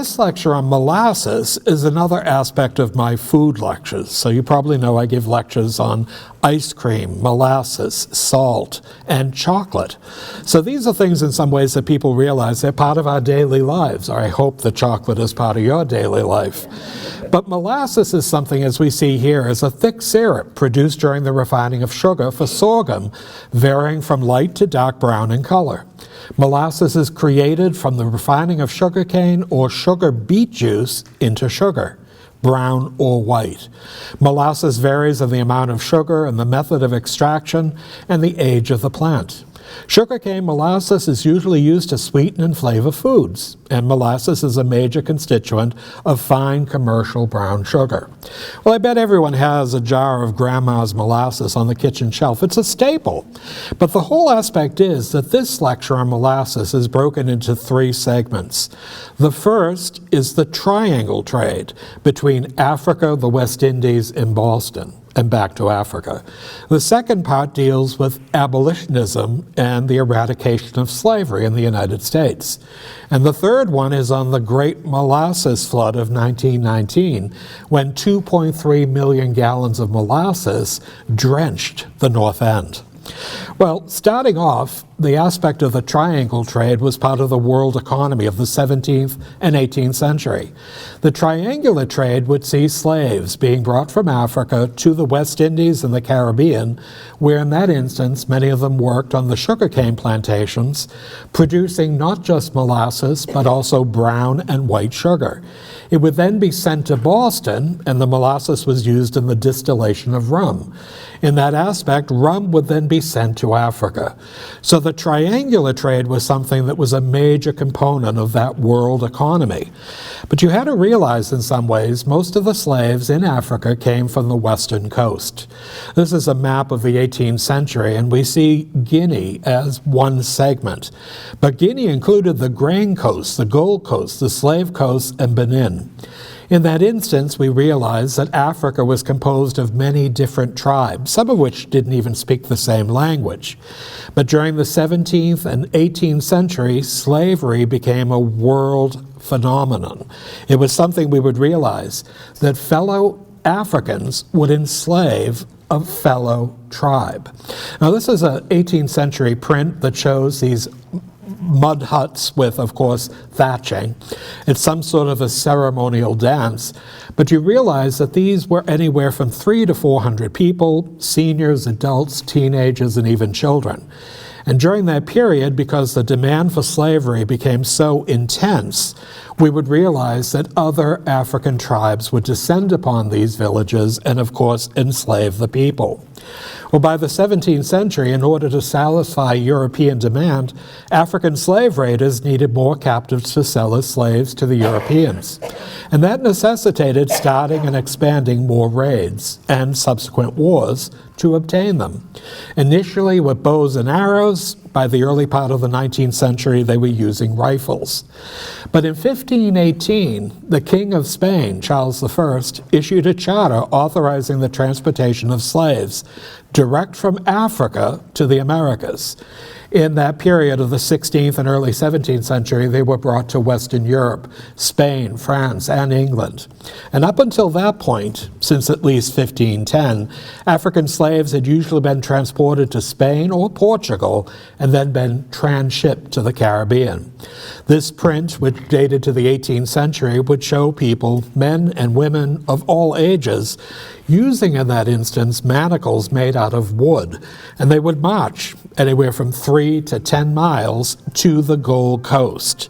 this lecture on molasses is another aspect of my food lectures. So you probably know I give lectures on ice cream, molasses, salt, and chocolate. So these are things in some ways that people realize they're part of our daily lives, or I hope the chocolate is part of your daily life. But molasses is something, as we see here, is a thick syrup produced during the refining of sugar for sorghum, varying from light to dark brown in color. Molasses is created from the refining of sugarcane or sugar beet juice into sugar, brown or white. Molasses varies in the amount of sugar and the method of extraction and the age of the plant. Sugarcane molasses is usually used to sweeten and flavor foods, and molasses is a major constituent of fine commercial brown sugar. Well, I bet everyone has a jar of Grandma's molasses on the kitchen shelf. It's a staple. But the whole aspect is that this lecture on molasses is broken into three segments. The first is the triangle trade between Africa, the West Indies, and Boston, and back to Africa. The second part deals with abolitionism and the eradication of slavery in the United States. And the third one is on the Great Molasses Flood of 1919, when 2.3 million gallons of molasses drenched the North End. Well, starting off, the aspect of the triangle trade was part of the world economy of the 17th and 18th century. The triangular trade would see slaves being brought from Africa to the West Indies and the Caribbean, where in that instance many of them worked on the sugarcane plantations, producing not just molasses but also brown and white sugar. It would then be sent to Boston, and the molasses was used in the distillation of rum. In that aspect, rum would then be sent to Africa. So the triangular trade was something that was a major component of that world economy. But you had to realize in some ways most of the slaves in Africa came from the western coast. This is a map of the 18th century, and we see Guinea as one segment. But Guinea included the grain coast, the gold coast, the slave coast, and Benin. In that instance, we realize that Africa was composed of many different tribes, some of which didn't even speak the same language. But during the 17th and 18th century, slavery became a world phenomenon. It was something we would realize, that fellow Africans would enslave a fellow tribe. Now, this is an 18th century print that shows these mud huts with, of course, thatching. It's some sort of a ceremonial dance, but you realize that these were anywhere from 300 to 400 people, seniors, adults, teenagers, and even children. And during that period, because the demand for slavery became so intense, we would realize that other African tribes would descend upon these villages and, of course, enslave the people. Well, by the 17th century, in order to satisfy European demand, African slave raiders needed more captives to sell as slaves to the Europeans. And that necessitated starting and expanding more raids and subsequent wars to obtain them. Initially with bows and arrows, by the early part of the 19th century, they were using rifles. But in 1518, the King of Spain, Charles I, issued a charter authorizing the transportation of slaves direct from Africa to the Americas. In that period of the 16th and early 17th century, they were brought to Western Europe, Spain, France, and England. And up until that point, since at least 1510, African slaves had usually been transported to Spain or Portugal and then been transshipped to the Caribbean. This print, which dated to the 18th century, would show people, men and women of all ages, using in that instance manacles made out of wood, and they would march anywhere from 3 to 10 miles to the Gold Coast.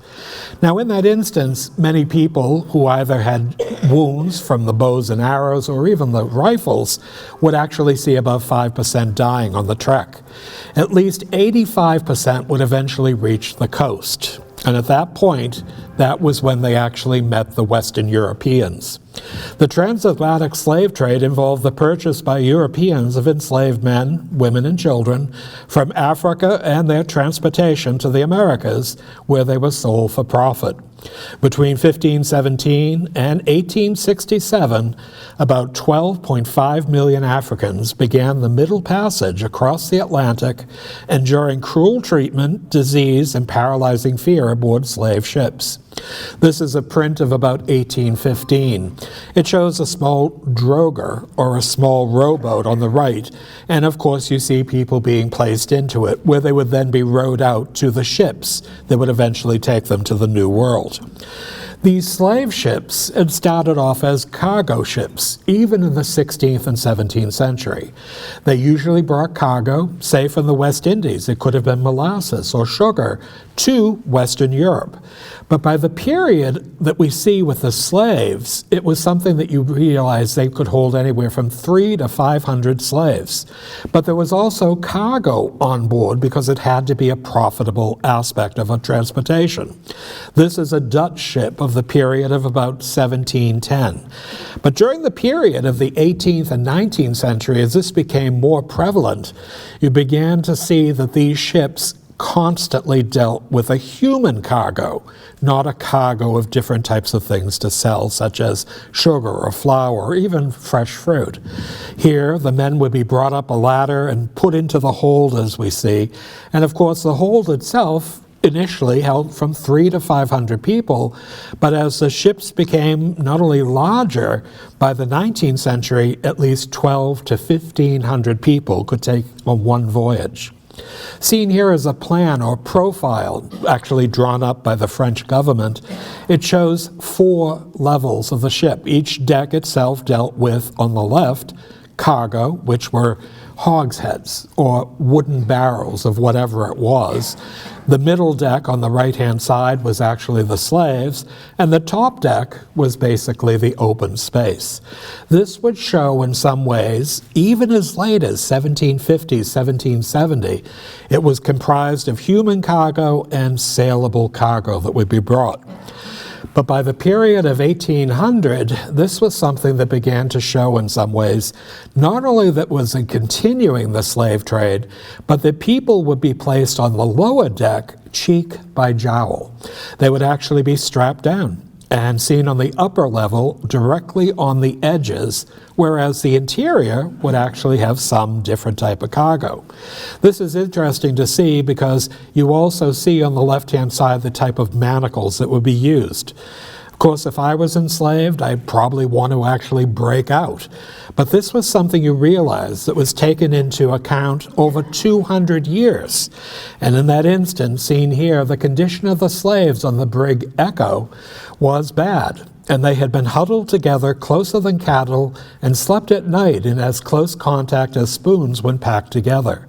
Now, in that instance, many people who either had wounds from the bows and arrows or even the rifles would actually see above 5% dying on the trek. At least 85% would eventually reach the coast. And at that point, that was when they actually met the Western Europeans. The transatlantic slave trade involved the purchase by Europeans of enslaved men, women, and children from Africa and their transportation to the Americas, where they were sold for profit. Between 1517 and 1867, about 12.5 million Africans began the Middle Passage across the Atlantic, enduring cruel treatment, disease, and paralyzing fear aboard slave ships. This is a print of about 1815. It shows a small drogher, or a small rowboat, on the right, and of course you see people being placed into it, where they would then be rowed out to the ships that would eventually take them to the New World. These slave ships had started off as cargo ships, even in the 16th and 17th century. They usually brought cargo, say from the West Indies, it could have been molasses or sugar, to Western Europe. But by the period that we see with the slaves, it was something that you realize they could hold anywhere from 300 to 500 slaves. But there was also cargo on board because it had to be a profitable aspect of a transportation. This is a Dutch ship of the period of about 1710. But during the period of the 18th and 19th century, as this became more prevalent, you began to see that these ships constantly dealt with a human cargo, not a cargo of different types of things to sell, such as sugar or flour or even fresh fruit. Here, the men would be brought up a ladder and put into the hold, as we see, and of course the hold itself initially held from 300 to 500 people, but as the ships became not only larger, by the 19th century, at least 12 to 1,500 people could take on one voyage. Seen here is a plan or profile actually drawn up by the French government. It shows 4 levels of the ship. Each deck itself dealt with, on the left, cargo, which were hogsheads or wooden barrels of whatever it was. The middle deck on the right-hand side was actually the slaves, and the top deck was basically the open space. This would show in some ways, even as late as 1750, 1770, it was comprised of human cargo and saleable cargo that would be brought. But by the period of 1800, this was something that began to show in some ways, not only that was in continuing the slave trade, but that people would be placed on the lower deck cheek by jowl. They would actually be strapped down and seen on the upper level directly on the edges, whereas the interior would actually have some different type of cargo. This is interesting to see because you also see on the left-hand side the type of manacles that would be used. Of course, if I was enslaved, I'd probably want to actually break out. But this was something you realize that was taken into account over 200 years. And in that instance, seen here, the condition of the slaves on the brig Echo was bad. And they had been huddled together closer than cattle and slept at night in as close contact as spoons when packed together.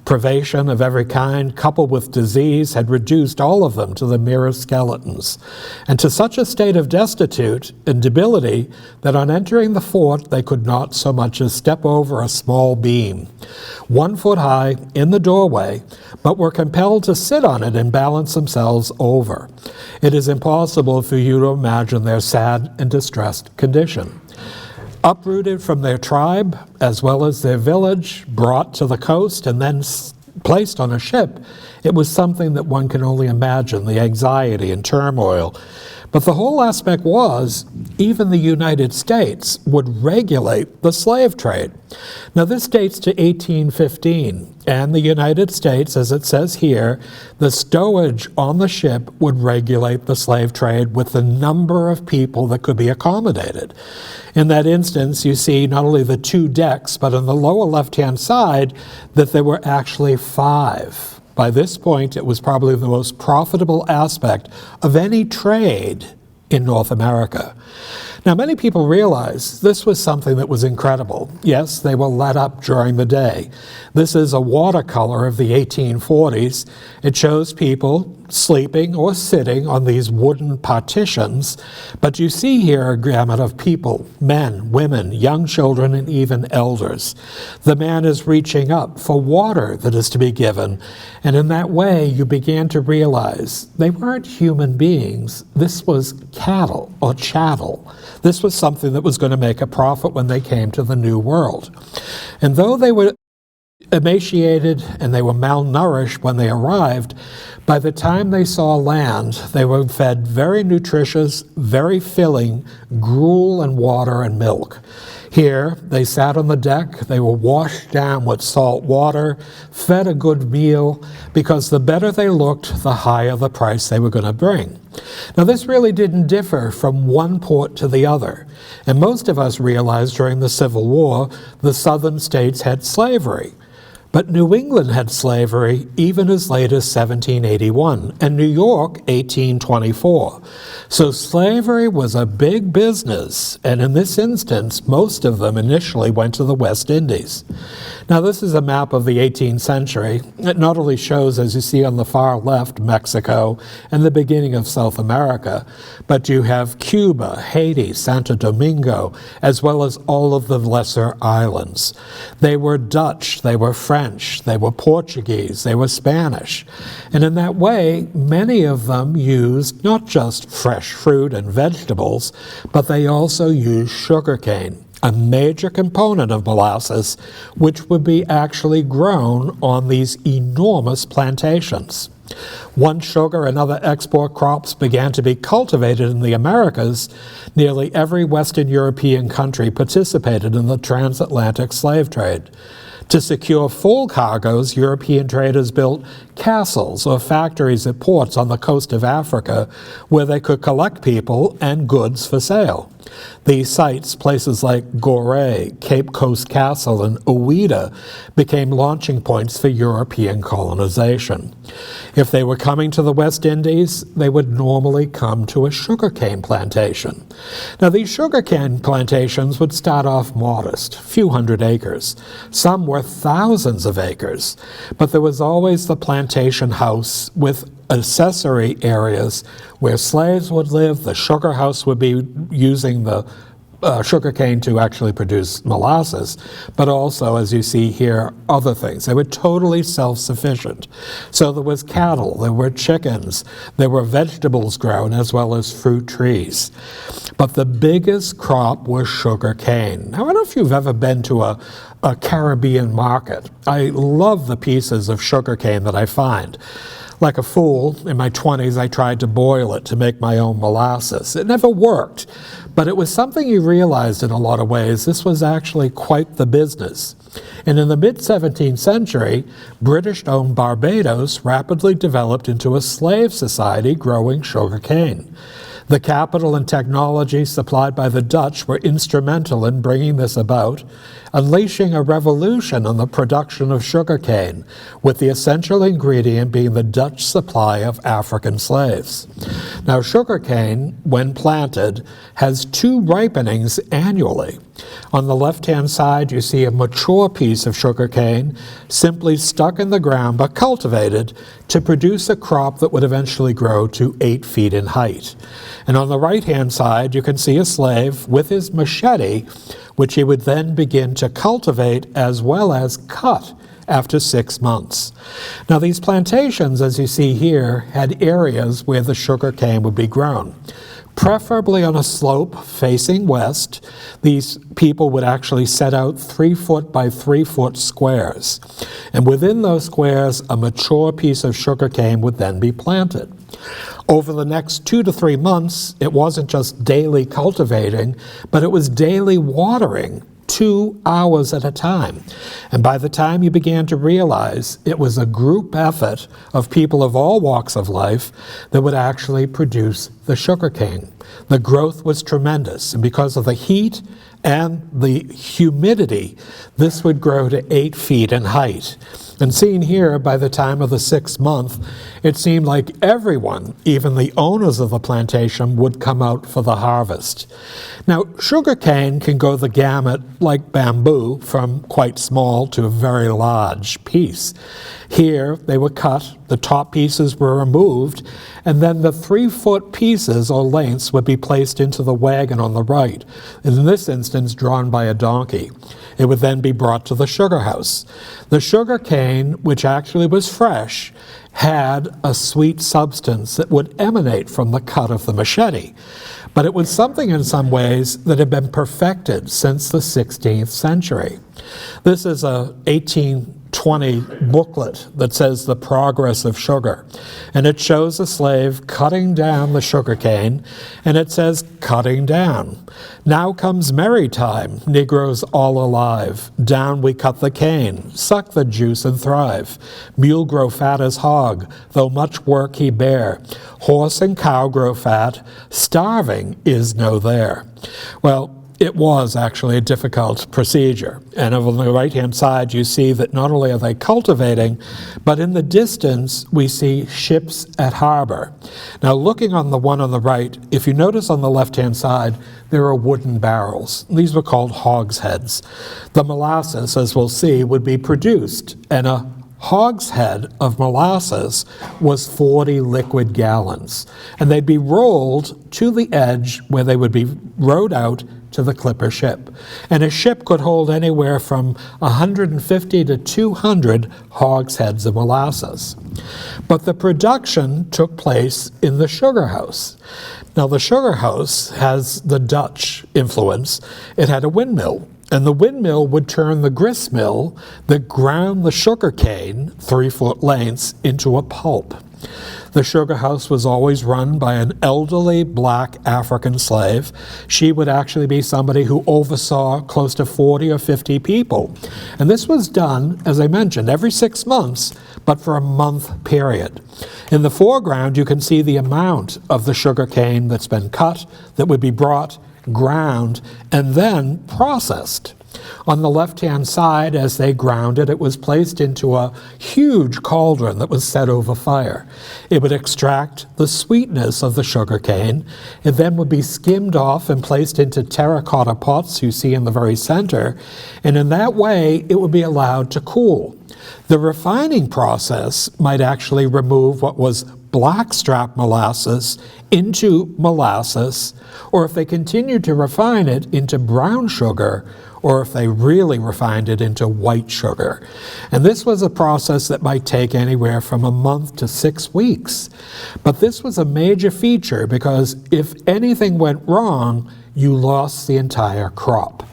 Privation of every kind, coupled with disease, had reduced all of them to the merest skeletons, and to such a state of destitute and debility that on entering the fort they could not so much as step over a small beam, 1 foot high, in the doorway, but were compelled to sit on it and balance themselves over. It is impossible for you to imagine their sad and distressed condition. Uprooted from their tribe, as well as their village, brought to the coast and then placed on a ship, it was something that one can only imagine, the anxiety and turmoil. But the whole aspect was, even the United States would regulate the slave trade. Now this dates to 1815, and the United States, as it says here, the stowage on the ship would regulate the slave trade with the number of people that could be accommodated. In that instance, you see not only the 2 decks, but on the lower left-hand side, that there were actually 5. By this point, it was probably the most profitable aspect of any trade in North America. Now, many people realize this was something that was incredible. Yes, they were let up during the day. This is a watercolor of the 1840s. It shows people sleeping or sitting on these wooden partitions, but you see here a gamut of people, men, women, young children, and even elders. The man is reaching up for water that is to be given, and in that way you began to realize they weren't human beings. This was cattle or chattel. This was something that was going to make a profit when they came to the New World. And though they were emaciated and they were malnourished when they arrived, by the time they saw land, they were fed very nutritious, very filling gruel and water and milk. Here, they sat on the deck, they were washed down with salt water, fed a good meal, because the better they looked, the higher the price they were going to bring. Now, this really didn't differ from one port to the other, and most of us realized during the Civil War the southern states had slavery. But New England had slavery even as late as 1781, and New York 1824. So slavery was a big business, and in this instance, most of them initially went to the West Indies. Now, this is a map of the 18th century. It not only shows, as you see on the far left, Mexico and the beginning of South America, but you have Cuba, Haiti, Santo Domingo, as well as all of the lesser islands. They were Dutch, they were French, they were Portuguese, they were Spanish. And in that way, many of them used not just fresh fruit and vegetables, but they also used sugarcane, a major component of molasses, which would be actually grown on these enormous plantations. Once sugar and other export crops began to be cultivated in the Americas, nearly every Western European country participated in the transatlantic slave trade. To secure full cargoes, European traders built castles or factories at ports on the coast of Africa where they could collect people and goods for sale. These sites, places like Gorée, Cape Coast Castle, and Ouida, became launching points for European colonization. If they were coming to the West Indies, they would normally come to a sugarcane plantation. Now, these sugarcane plantations would start off modest, a few hundred acres. Some were thousands of acres, but there was always the plantation house with accessory areas where slaves would live. The sugar house would be using the sugarcane to actually produce molasses, but also, as you see here, other things. They were totally self-sufficient. So there was cattle, there were chickens, there were vegetables grown, as well as fruit trees. But the biggest crop was sugarcane. Now, I don't know if you've ever been to a Caribbean market. I love the pieces of sugarcane that I find. Like a fool, in my 20s, I tried to boil it to make my own molasses. It never worked, but it was something you realized in a lot of ways. This was actually quite the business. And in the mid-17th century, British-owned Barbados rapidly developed into a slave society growing sugarcane. The capital and technology supplied by the Dutch were instrumental in bringing this about, unleashing a revolution in the production of sugarcane, with the essential ingredient being the Dutch supply of African slaves. Now, sugarcane, when planted, has 2 ripenings annually. On the left-hand side, you see a mature piece of sugarcane simply stuck in the ground but cultivated to produce a crop that would eventually grow to 8 feet in height. And on the right-hand side, you can see a slave with his machete, which he would then begin to cultivate as well as cut after 6 months. Now, these plantations, as you see here, had areas where the sugarcane would be grown. Preferably on a slope facing west, these people would actually set out 3-foot by 3-foot squares. And within those squares, a mature piece of sugarcane would then be planted. Over the next 2 to 3 months, it wasn't just daily cultivating, but it was daily watering, 2 hours at a time. And by the time you began to realize it was a group effort of people of all walks of life that would actually produce the sugarcane. The growth was tremendous, and because of the heat and the humidity, this would grow to 8 feet in height. And seen here, by the time of the 6th month, it seemed like everyone, even the owners of the plantation, would come out for the harvest. Now, sugarcane can go the gamut like bamboo, from quite small to a very large piece. Here, they were cut, the top pieces were removed, and then the 3-foot pieces or lengths would be placed into the wagon on the right, in this instance drawn by a donkey. It would then be brought to the sugar house. The sugar cane, which actually was fresh, had a sweet substance that would emanate from the cut of the machete. But it was something in some ways that had been perfected since the 16th century. This is a 18 20 booklet that says The Progress of Sugar. And it shows a slave cutting down the sugar cane, and it says, cutting down. Now comes merry time, Negroes all alive. Down we cut the cane, suck the juice and thrive. Mule grow fat as hog, though much work he bear. Horse and cow grow fat, starving is no there. Well, it was actually a difficult procedure. And on the right-hand side, you see that not only are they cultivating, but in the distance, we see ships at harbor. Now, looking on the one on the right, if you notice on the left-hand side, there are wooden barrels. These were called hogsheads. The molasses, as we'll see, would be produced, and a hogshead of molasses was 40 liquid gallons. And they'd be rolled to the edge where they would be rowed out to the clipper ship. And a ship could hold anywhere from 150 to 200 hogsheads of molasses. But the production took place in the sugar house. Now, the sugar house has the Dutch influence. It had a windmill. And the windmill would turn the grist mill that ground the sugar cane 3-foot lengths into a pulp. The sugar house was always run by an elderly black African slave. She would actually be somebody who oversaw close to 40 or 50 people. And this was done, as I mentioned, every 6 months, but for a month period. In the foreground, you can see the amount of the sugar cane that's been cut, that would be brought, ground, and then processed. On the left-hand side, as they ground it, it was placed into a huge cauldron that was set over fire. It would extract the sweetness of the sugar cane. It then would be skimmed off and placed into terracotta pots you see in the very center, and in that way it would be allowed to cool. The refining process might actually remove what was blackstrap molasses into molasses, or if they continued to refine it, into brown sugar, or if they really refined it into white sugar. And this was a process that might take anywhere from a month to 6 weeks. But this was a major feature because if anything went wrong, you lost the entire crop.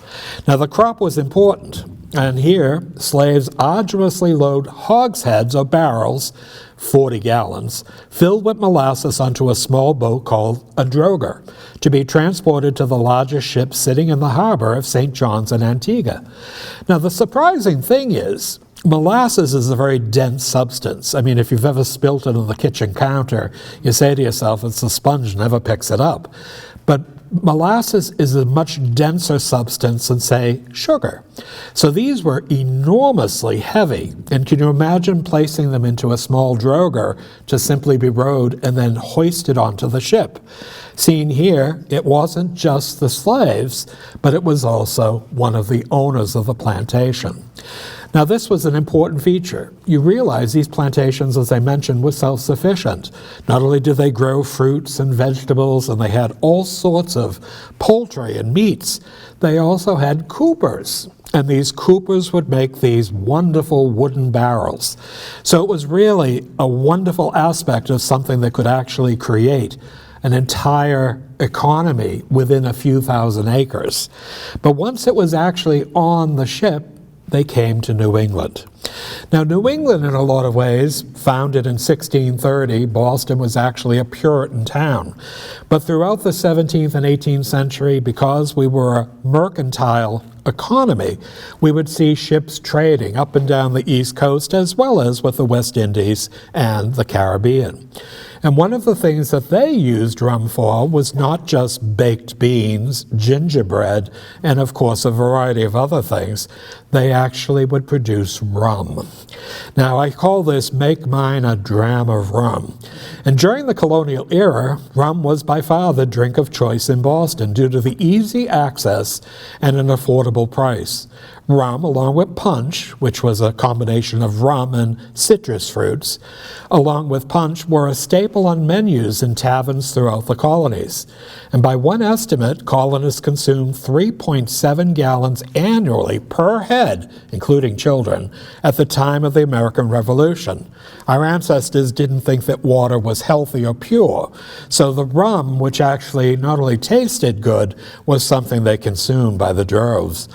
Now, the crop was important. And here, slaves arduously load hogsheads or barrels, 40 gallons, filled with molasses onto a small boat called a droger, to be transported to the largest ship sitting in the harbor of St. John's in Antigua. Now, the surprising thing is, molasses is a very dense substance. I mean, if you've ever spilt it on the kitchen counter, you say to yourself, it's a sponge, never picks it up. But molasses is a much denser substance than, say, sugar. So these were enormously heavy. And can you imagine placing them into a small droger to simply be rowed and then hoisted onto the ship? Seen here, it wasn't just the slaves, but it was also one of the owners of the plantation. Now, this was an important feature. You realize these plantations, as I mentioned, were self-sufficient. Not only did they grow fruits and vegetables, and they had all sorts of poultry and meats, they also had coopers. And these coopers would make these wonderful wooden barrels. So it was really a wonderful aspect of something that could actually create an entire economy within a few thousand acres. But once it was actually on the ship, they came to New England. Now, New England, in a lot of ways, founded in 1630, Boston was actually a Puritan town. But throughout the 17th and 18th century, because we were a mercantile economy, we would see ships trading up and down the East Coast, as well as with the West Indies and the Caribbean. And one of the things that they used rum for was not just baked beans, gingerbread, and of course a variety of other things. They actually would produce rum. Now, I call this "make mine a dram of rum." And during the colonial era, rum was by far the drink of choice in Boston due to the easy access and an affordable price. Rum, along with punch, which was a combination of rum and citrus fruits, along with punch, were a staple on menus in taverns throughout the colonies. And by one estimate, colonists consumed 3.7 gallons annually per head, including children, at the time of the American Revolution. Our ancestors didn't think that water was healthy or pure, so the rum, which actually not only tasted good, was something they consumed by the droves.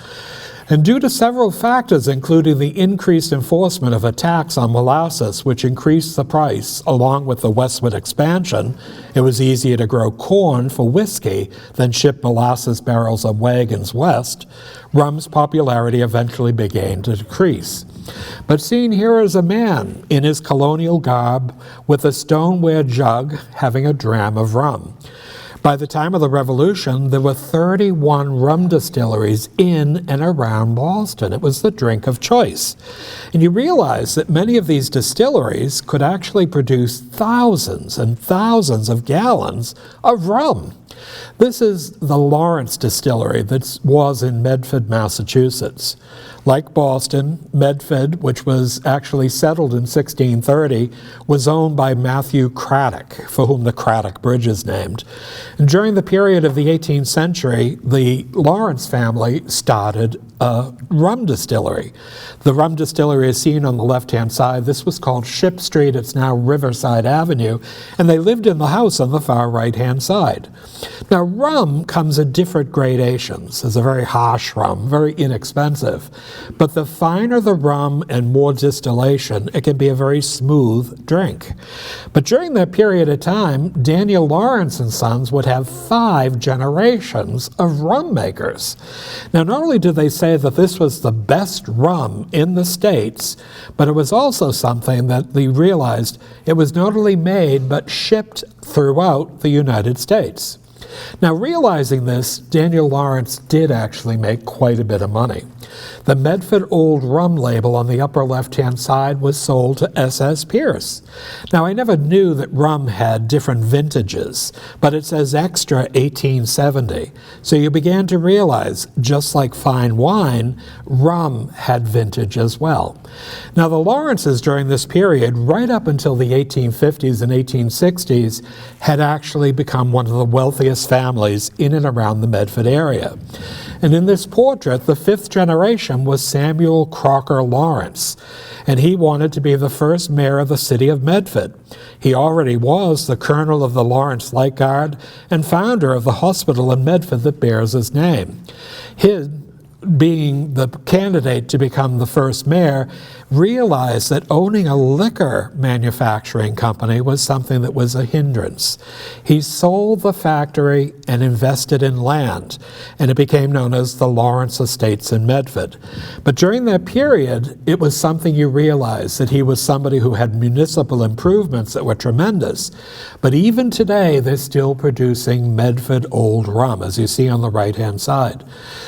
And due to several factors, including the increased enforcement of a tax on molasses, which increased the price, along with the westward expansion, it was easier to grow corn for whiskey than ship molasses barrels on wagons west. Rum's popularity eventually began to decrease. But seen here is a man in his colonial garb with a stoneware jug having a dram of rum. By the time of the Revolution, there were 31 rum distilleries in and around Boston. It was the drink of choice. And you realize that many of these distilleries could actually produce thousands and thousands of gallons of rum. This is the Lawrence Distillery that was in Medford, Massachusetts. Like Boston, Medford, which was actually settled in 1630, was owned by Matthew Craddock, for whom the Craddock Bridge is named. And during the period of the 18th century, the Lawrence family started a rum distillery. The rum distillery is seen on the left-hand side. This was called Ship Street. It's now Riverside Avenue. And they lived in the house on the far right-hand side. Now, rum comes in different gradations. There's a very harsh rum, very inexpensive. But the finer the rum and more distillation, it can be a very smooth drink. But during that period of time, Daniel Lawrence and Sons would have 5 generations of rum makers. Now, not only did they say that this was the best rum in the States, but it was also something that they realized it was not only made, but shipped throughout the United States. Now, realizing this, Daniel Lawrence did actually make quite a bit of money. The Medford Old Rum label on the upper left-hand side was sold to S.S. Pierce. Now, I never knew that rum had different vintages, but it says extra 1870. So you began to realize, just like fine wine, rum had vintage as well. Now, the Lawrences during this period, right up until the 1850s and 1860s, had actually become one of the wealthiest families in and around the Medford area. And in this portrait, the 5th generation was Samuel Crocker Lawrence, and he wanted to be the first mayor of the city of Medford. He already was the colonel of the Lawrence Light Guard and founder of the hospital in Medford that bears his name. His being the candidate to become the first mayor, realized that owning a liquor manufacturing company was something that was a hindrance. He sold the factory and invested in land, and it became known as the Lawrence Estates in Medford. But during that period, it was something you realized that he was somebody who had municipal improvements that were tremendous. But even today, they're still producing Medford Old Rum, as you see on the right-hand side.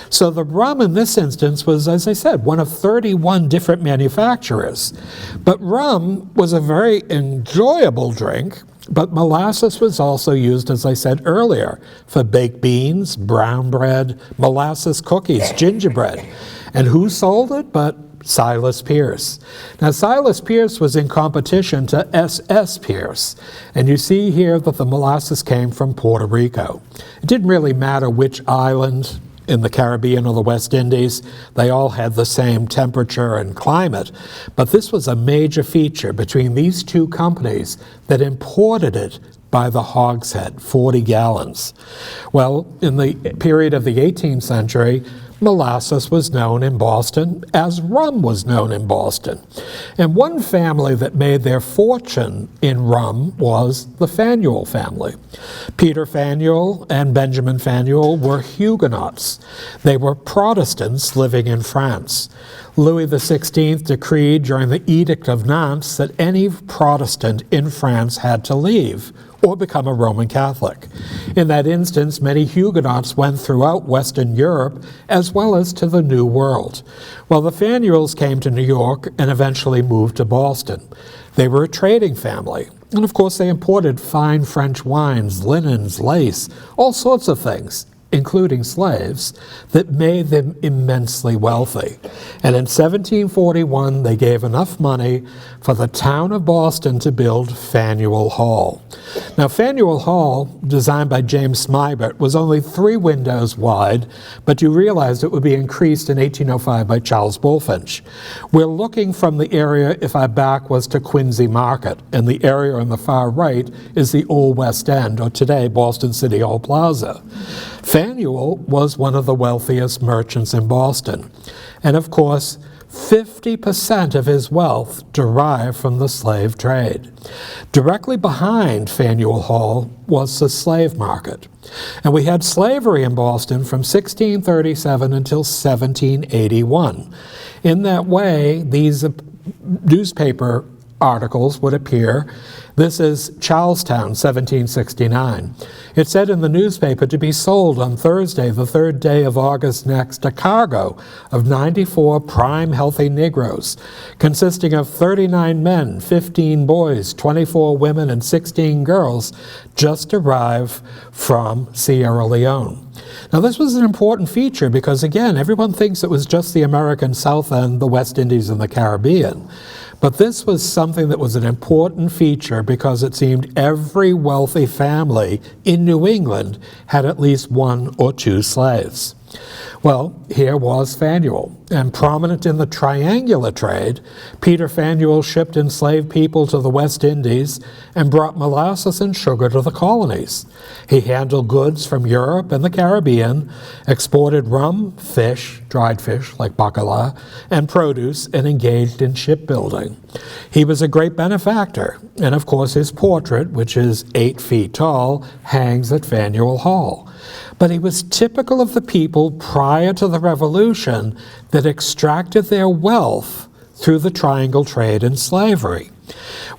So the rum in this instance was, as I said, one of 31 different manufacturers. But rum was a very enjoyable drink, but molasses was also used, as I said earlier, for baked beans, brown bread, molasses cookies, gingerbread. And who sold it but Silas Pierce? Now, Silas Pierce was in competition to S.S. Pierce, and you see here that the molasses came from Puerto Rico. It didn't really matter which island in the Caribbean or the West Indies, they all had the same temperature and climate. But this was a major feature between these two companies that imported it by the hogshead, 40 gallons. Well, in the period of the 18th century, molasses was known in Boston as rum was known in Boston. And one family that made their fortune in rum was the Faneuil family. Peter Faneuil and Benjamin Faneuil were Huguenots. They were Protestants living in France. Louis XVI decreed during the Edict of Nantes that any Protestant in France had to leave or become a Roman Catholic. In that instance, many Huguenots went throughout Western Europe as well as to the New World. Well, the Faneuils came to New York and eventually moved to Boston. They were a trading family. And of course, they imported fine French wines, linens, lace, all sorts of things, including slaves, that made them immensely wealthy. And in 1741, they gave enough money for the town of Boston to build Faneuil Hall. Now, Faneuil Hall, designed by James Smibert, was only 3 windows wide, but you realized it would be increased in 1805 by Charles Bulfinch. We're looking from the area, if our back was to Quincy Market, and the area on the far right is the Old West End, or today Boston City Hall Plaza. Faneuil was one of the wealthiest merchants in Boston, and of course, 50% of his wealth derived from the slave trade. Directly behind Faneuil Hall was the slave market. And we had slavery in Boston from 1637 until 1781. In that way, these newspaper articles would appear. This is Charlestown, 1769. It said in the newspaper to be sold on Thursday, the 3rd day of August next, a cargo of 94 prime healthy Negroes, consisting of 39 men, 15 boys, 24 women, and 16 girls, just arrived from Sierra Leone. Now, this was an important feature because, again, everyone thinks it was just the American South End, the West Indies, and the Caribbean. But this was something that was an important feature because it seemed every wealthy family in New England had at least 1 or 2 slaves. Well, here was Faneuil, and prominent in the triangular trade, Peter Faneuil shipped enslaved people to the West Indies and brought molasses and sugar to the colonies. He handled goods from Europe and the Caribbean, exported rum, fish, dried fish like bacala, and produce, and engaged in shipbuilding. He was a great benefactor, and of course his portrait, which is 8 feet tall, hangs at Faneuil Hall. But he was typical of the people prior to the Revolution that extracted their wealth through the triangle trade and slavery.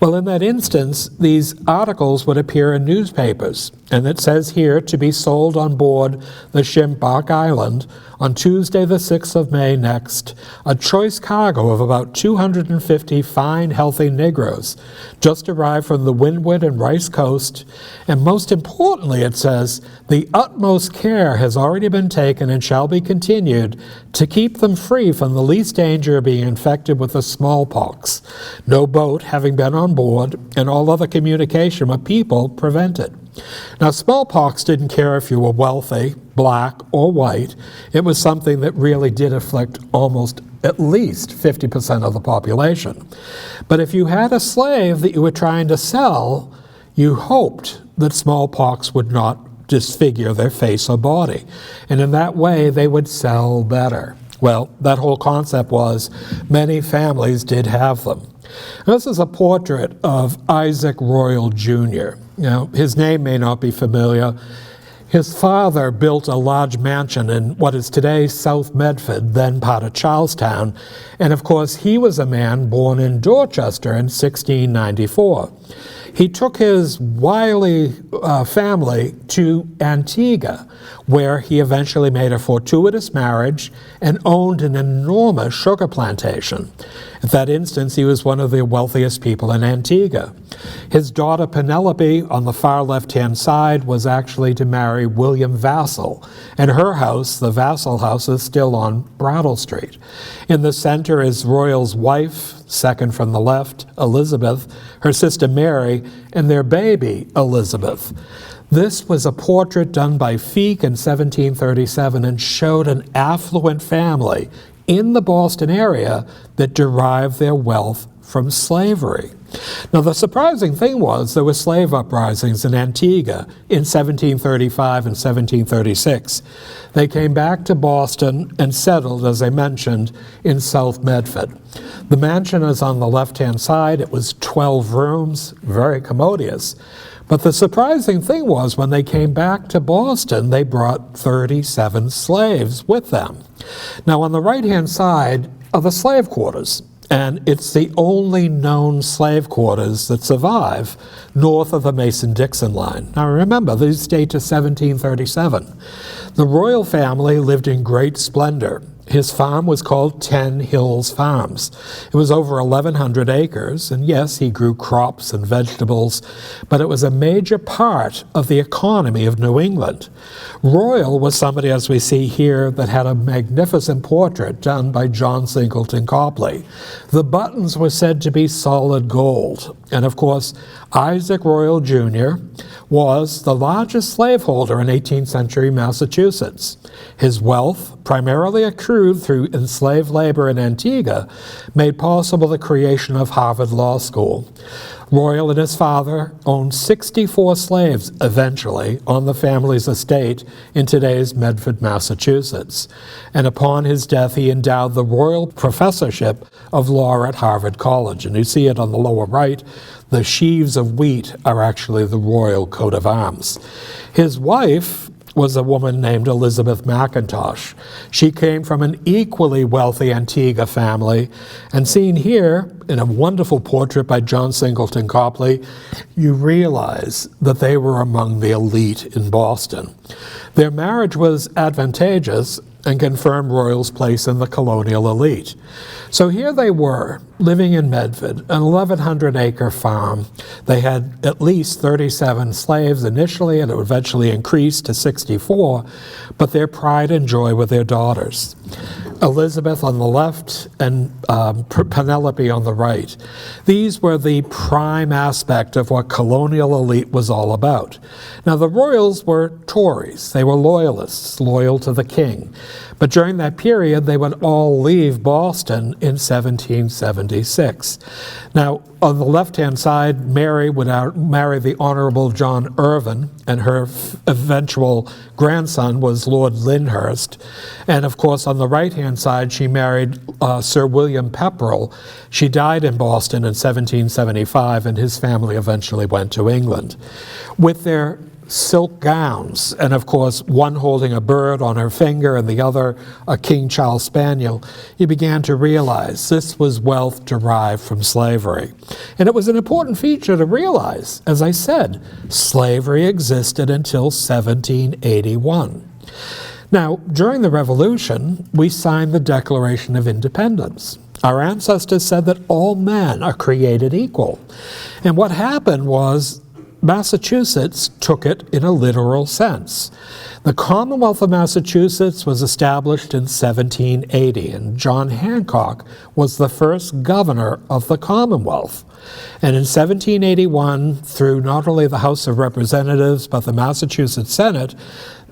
Well, in that instance, these articles would appear in newspapers, and it says here to be sold on board the Shimbark Island on Tuesday, the 6th of May next, a choice cargo of about 250 fine, healthy Negroes, just arrived from the Windward and Rice Coast, and most importantly, it says, the utmost care has already been taken and shall be continued to keep them free from the least danger of being infected with the smallpox, no boat having been on board, and all other communication with people prevented. Now, smallpox didn't care if you were wealthy, black, or white. It was something that really did afflict almost at least 50% of the population. But if you had a slave that you were trying to sell, you hoped that smallpox would not disfigure their face or body. And in that way, they would sell better. Well, that whole concept was many families did have them. This is a portrait of Isaac Royal Jr. Now, his name may not be familiar. His father built a large mansion in what is today South Medford, then part of Charlestown, and of course he was a man born in Dorchester in 1694. He took his wily family to Antigua, where he eventually made a fortuitous marriage and owned an enormous sugar plantation. In that instance, he was one of the wealthiest people in Antigua. His daughter Penelope, on the far left-hand side, was actually to marry William Vassall, and her house, the Vassall House, is still on Brattle Street. In the center is Royal's wife, second from the left, Elizabeth, her sister Mary, and their baby, Elizabeth. This was a portrait done by Feek in 1737 and showed an affluent family in the Boston area that derived their wealth from slavery. Now, the surprising thing was there were slave uprisings in Antigua in 1735 and 1736. They came back to Boston and settled, as I mentioned, in South Medford. The mansion is on the left-hand side. It was 12 rooms, very commodious. But the surprising thing was when they came back to Boston, they brought 37 slaves with them. Now, on the right-hand side are the slave quarters, and it's the only known slave quarters that survive north of the Mason-Dixon line. Now, remember, these date to 1737. The royal family lived in great splendor. His farm was called 10 Hills Farms. It was over 1,100 acres, and yes, he grew crops and vegetables, but it was a major part of the economy of New England. Royal was somebody, as we see here, that had a magnificent portrait done by John Singleton Copley. The buttons were said to be solid gold, and of course, Isaac Royal Jr. was the largest slaveholder in 18th century Massachusetts. His wealth, primarily accrued through enslaved labor in Antigua, made possible the creation of Harvard Law School. Royal and his father owned 64 slaves eventually on the family's estate in today's Medford, Massachusetts. And upon his death, he endowed the Royal Professorship of Law at Harvard College. And you see it on the lower right. The sheaves of wheat are actually the royal coat of arms. His wife was a woman named Elizabeth McIntosh. She came from an equally wealthy Antigua family, and seen here in a wonderful portrait by John Singleton Copley, you realize that they were among the elite in Boston. Their marriage was advantageous and confirmed Royal's place in the colonial elite. So here they were, living in Medford, an 1,100-acre farm. They had at least 37 slaves initially, and it eventually increased to 64, but their pride and joy were their daughters. Elizabeth on the left and Penelope on the right. These were the prime aspect of what colonial elite was all about. Now, the Royals were Tories. They were loyalists, loyal to the king. But during that period, they would all leave Boston in 1776. Now, on the left-hand side, Mary would marry the Honorable John Irvin, and her eventual grandson was Lord Lyndhurst. And of course, on the right-hand side, she married Sir William Pepperell. She died in Boston in 1775, and his family eventually went to England. With their silk gowns, and of course one holding a bird on her finger and the other a King Charles Spaniel, you began to realize this was wealth derived from slavery. And it was an important feature to realize. As I said, slavery existed until 1781. Now, during the Revolution, we signed the Declaration of Independence. Our ancestors said that all men are created equal. And what happened was Massachusetts took it in a literal sense. The Commonwealth of Massachusetts was established in 1780, and John Hancock was the first governor of the Commonwealth. And in 1781, through not only the House of Representatives, but the Massachusetts Senate,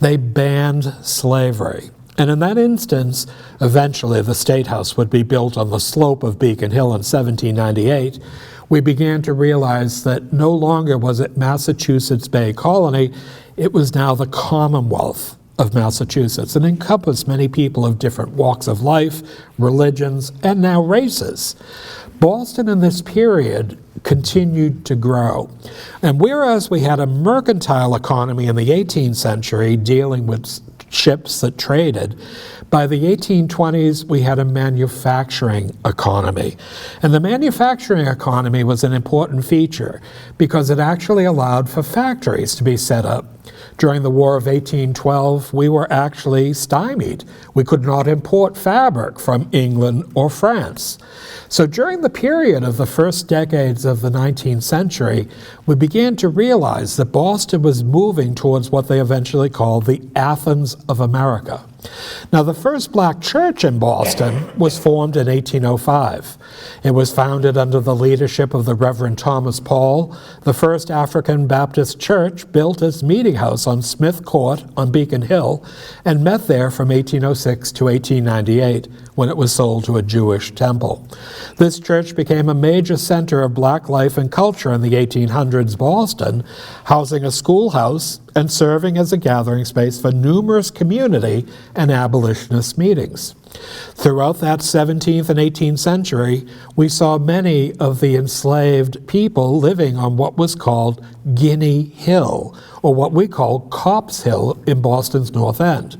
they banned slavery. And in that instance, eventually the State House would be built on the slope of Beacon Hill in 1798. We began to realize that no longer was it Massachusetts Bay Colony, it was now the Commonwealth of Massachusetts, and encompassed many people of different walks of life, religions, and now races. Boston in this period continued to grow. And whereas we had a mercantile economy in the 18th century dealing with ships that traded, by the 1820s, we had a manufacturing economy. And the manufacturing economy was an important feature because it actually allowed for factories to be set up. During the War of 1812, we were actually stymied. We could not import fabric from England or France. So during the period of the first decades of the 19th century, we began to realize that Boston was moving towards what they eventually called the Athens of America. Now, the first black church in Boston was formed in 1805. It was founded under the leadership of the Reverend Thomas Paul, the first African Baptist church built as meeting house on Smith Court on Beacon Hill, and met there from 1806 to 1898, when it was sold to a Jewish temple. This church became a major center of black life and culture in the 1800s Boston, housing a schoolhouse and serving as a gathering space for numerous community and abolitionist meetings. Throughout that 17th and 18th century, we saw many of the enslaved people living on what was called Guinea Hill, or what we call Copp's Hill in Boston's North End.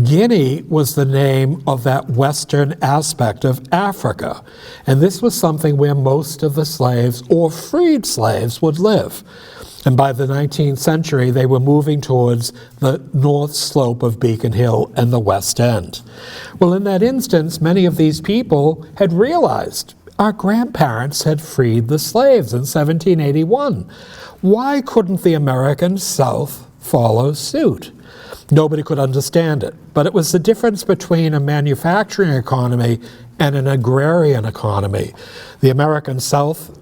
Guinea was the name of that western aspect of Africa, and this was something where most of the slaves or freed slaves would live. And by the 19th century, they were moving towards the north slope of Beacon Hill and the West End. Well, in that instance, many of these people had realized our grandparents had freed the slaves in 1781. Why couldn't the American South follow suit? Nobody could understand it, but it was the difference between a manufacturing economy and an agrarian economy. The American South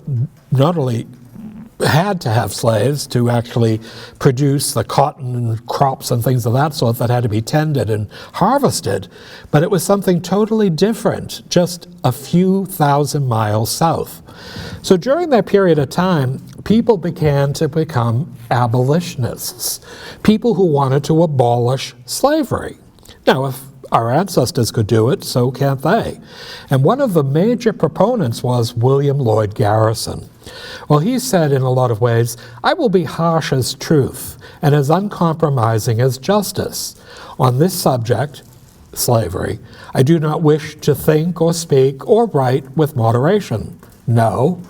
not only had to have slaves to actually produce the cotton and crops and things of that sort that had to be tended and harvested, but it was something totally different just a few thousand miles south. So during that period of time, people began to become abolitionists, people who wanted to abolish slavery. Now, if our ancestors could do it, so can't they? And one of the major proponents was William Lloyd Garrison. Well, he said in a lot of ways, I will be harsh as truth and as uncompromising as justice. On this subject, slavery, I do not wish to think or speak or write with moderation. No,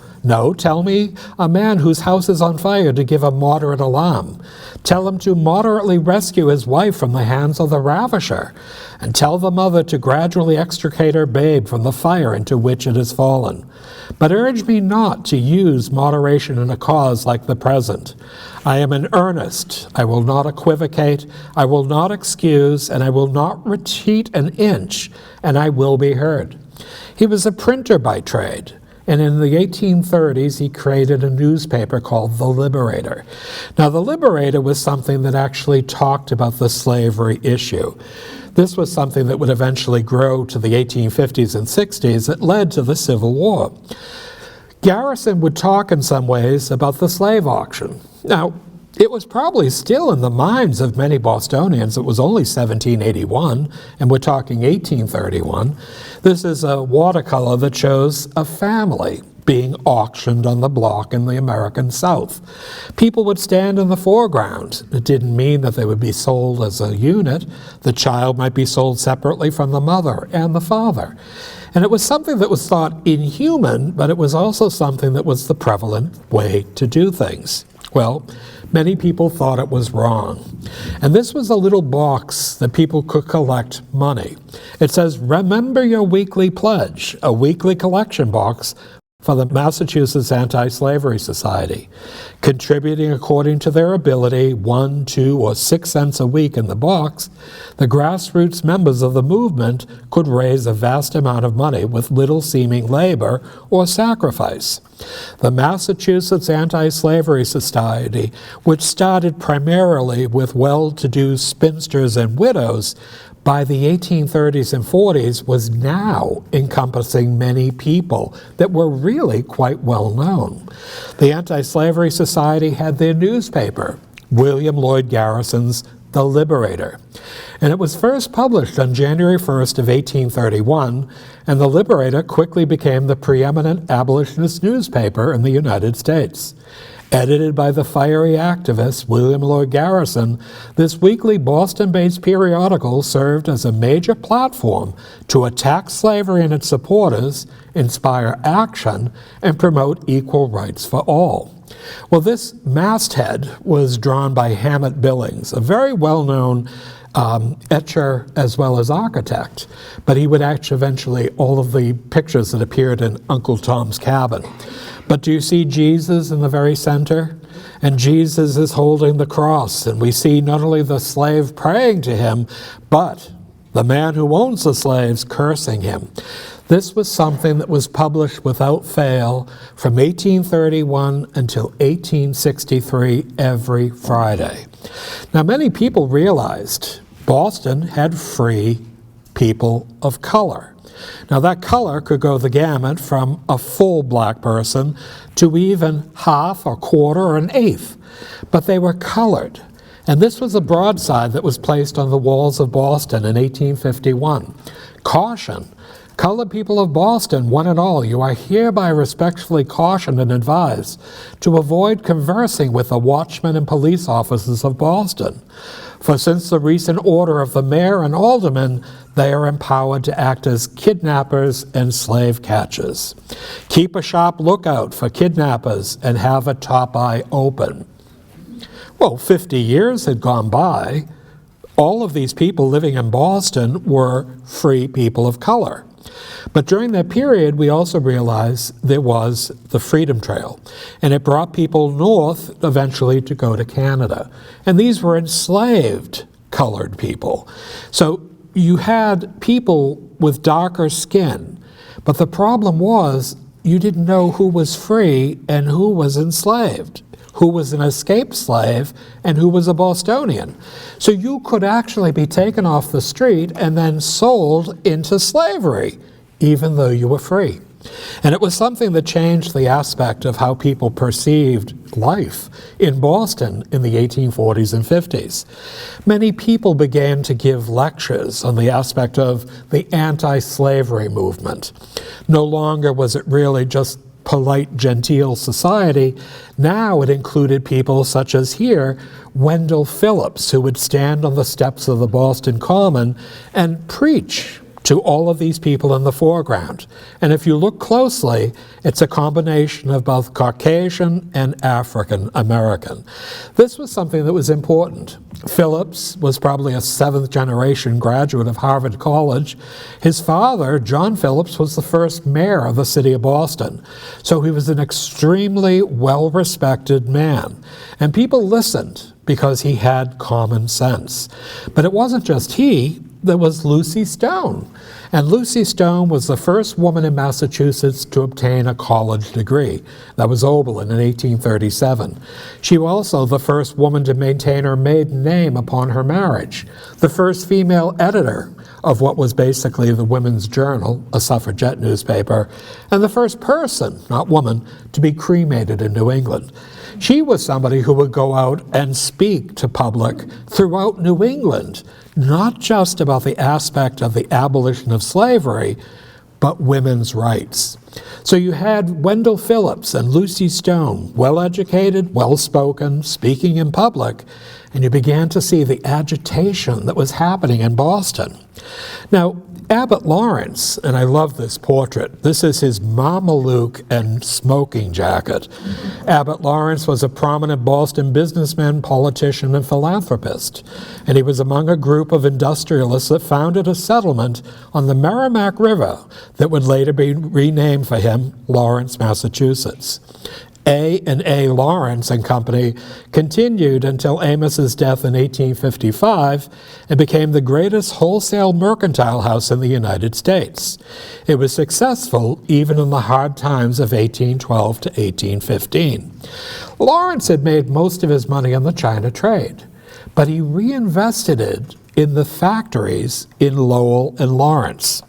tell me a man whose house is on fire to give a moderate alarm. Tell him to moderately rescue his wife from the hands of the ravisher, and tell the mother to gradually extricate her babe from the fire into which it has fallen. But urge me not to use moderation in a cause like the present. I am in earnest. I will not equivocate. I will not excuse, and I will not retreat an inch, and I will be heard. He was a printer by trade. And in the 1830s, he created a newspaper called The Liberator. Now, The Liberator was something that actually talked about the slavery issue. This was something that would eventually grow to the 1850s and 60s that led to the Civil War. Garrison would talk in some ways about the slave auction. Now, it was probably still in the minds of many Bostonians. It was only 1781, and we're talking 1831. This is a watercolor that shows a family being auctioned on the block in the American South. People would stand in the foreground. It didn't mean that they would be sold as a unit. The child might be sold separately from the mother and the father. And it was something that was thought inhuman, but it was also something that was the prevalent way to do things. Well, many people thought it was wrong. And this was a little box that people could collect money. It says, remember your weekly pledge, a weekly collection box for the Massachusetts Anti-Slavery Society, contributing according to their ability 1, 2, or 6 cents a week in the box. The grassroots members of the movement could raise a vast amount of money with little seeming labor or sacrifice. The Massachusetts Anti-Slavery Society, which started primarily with well-to-do spinsters and widows, by the 1830s and 40s was now encompassing many people that were really quite well known. The Anti-Slavery Society had their newspaper, William Lloyd Garrison's The Liberator. And it was first published on January 1st of 1831, and The Liberator quickly became the preeminent abolitionist newspaper in the United States. Edited by the fiery activist William Lloyd Garrison, this weekly Boston-based periodical served as a major platform to attack slavery and its supporters, inspire action, and promote equal rights for all. Well, this masthead was drawn by Hammett Billings, a very well-known etcher as well as architect, but he would etch eventually all of the pictures that appeared in Uncle Tom's Cabin. But do you see Jesus in the very center? And Jesus is holding the cross, and we see not only the slave praying to him, but the man who owns the slaves cursing him. This was something that was published without fail from 1831 until 1863 every Friday. Now, many people realized Boston had free people of color. Now, that color could go the gamut from a full black person to even half or quarter or an eighth, but they were colored. And this was a broadside that was placed on the walls of Boston in 1851. Caution. Colored people of Boston, one and all, you are hereby respectfully cautioned and advised to avoid conversing with the watchmen and police officers of Boston. For since the recent order of the mayor and aldermen, they are empowered to act as kidnappers and slave catchers. Keep a sharp lookout for kidnappers and have a top eye open. Well, 50 years had gone by. All of these people living in Boston were free people of color. But during that period, we also realized there was the Freedom Trail, and it brought people north eventually to go to Canada. And these were enslaved colored people. So you had people with darker skin, but the problem was you didn't know who was free and who was enslaved, who was an escaped slave and who was a Bostonian. So you could actually be taken off the street and then sold into slavery, even though you were free. And it was something that changed the aspect of how people perceived life in Boston in the 1840s and 50s. Many people began to give lectures on the aspect of the anti-slavery movement. No longer was it really just polite, genteel society. Now it included people such as here, Wendell Phillips, who would stand on the steps of the Boston Common and preach to all of these people in the foreground. And if you look closely, it's a combination of both Caucasian and African American. This was something that was important. Phillips was probably a seventh generation graduate of Harvard College. His father, John Phillips, was the first mayor of the city of Boston. So he was an extremely well-respected man. And people listened because he had common sense. But it wasn't just he. There was Lucy Stone. And Lucy Stone was the first woman in Massachusetts to obtain a college degree. That was Oberlin in 1837. She was also the first woman to maintain her maiden name upon her marriage, the first female editor of what was basically the Women's Journal, a suffragette newspaper, and the first person, not woman, to be cremated in New England. She was somebody who would go out and speak to public throughout New England, not just about the aspect of the abolition of slavery, but women's rights. So you had Wendell Phillips and Lucy Stone, well-educated, well-spoken, speaking in public, and you began to see the agitation that was happening in Boston. Now, Abbott Lawrence, and I love this portrait, this is his Mameluke and smoking jacket. Abbott Lawrence was a prominent Boston businessman, politician, and philanthropist, and he was among a group of industrialists that founded a settlement on the Merrimack River that would later be renamed for him Lawrence, Massachusetts. A Lawrence and Company continued until Amos's death in 1855 and became the greatest wholesale mercantile house in the United States. It was successful even in the hard times of 1812 to 1815. Lawrence had made most of his money on the China trade, but he reinvested it in the factories in Lowell and Lawrence.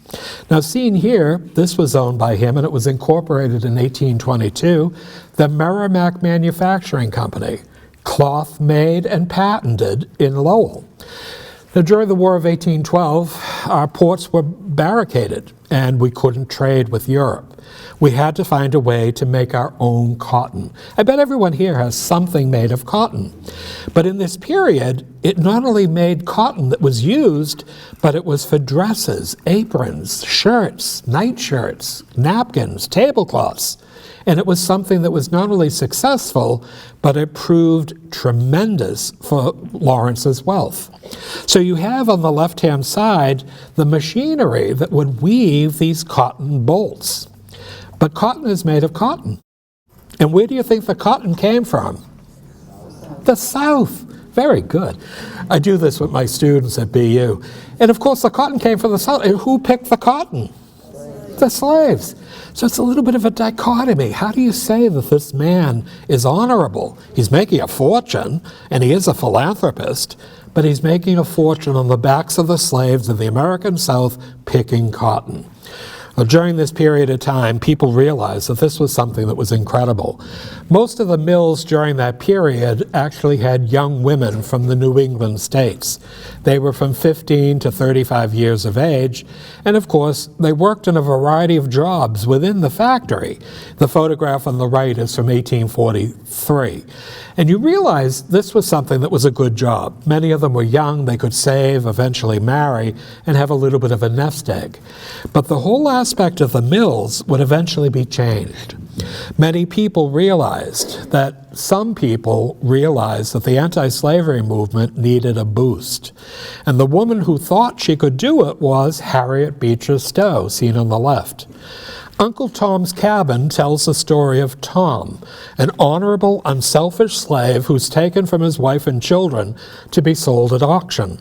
Now, seen here, this was owned by him, and it was incorporated in 1822, the Merrimack Manufacturing Company, cloth made and patented in Lowell. Now, during the War of 1812, our ports were barricaded, and we couldn't trade with Europe. We had to find a way to make our own cotton. I bet everyone here has something made of cotton. But in this period, it not only made cotton that was used, but it was for dresses, aprons, shirts, nightshirts, napkins, tablecloths. And it was something that was not only successful, but it proved tremendous for Lawrence's wealth. So you have on the left-hand side the machinery that would weave these cotton bolts. But cotton is made of cotton. And where do you think the cotton came from? The South. Very good. I do this with my students at BU. And of course the cotton came from the South. And who picked the cotton? The slaves. So it's a little bit of a dichotomy. How do you say that this man is honorable? He's making a fortune, and he is a philanthropist, but he's making a fortune on the backs of the slaves of the American South picking cotton. Well, during this period of time, people realized that this was something that was incredible. Most of the mills during that period actually had young women from the New England states. They were from 15 to 35 years of age, and of course, they worked in a variety of jobs within the factory. The photograph on the right is from 1843. And you realize this was something that was a good job. Many of them were young, they could save, eventually marry, and have a little bit of a nest egg. But the whole aspect of the mills would eventually be changed. Many people realized that some people realized that the anti-slavery movement needed a boost. And the woman who thought she could do it was Harriet Beecher Stowe, seen on the left. Uncle Tom's Cabin tells the story of Tom, an honorable, unselfish slave who's taken from his wife and children to be sold at auction.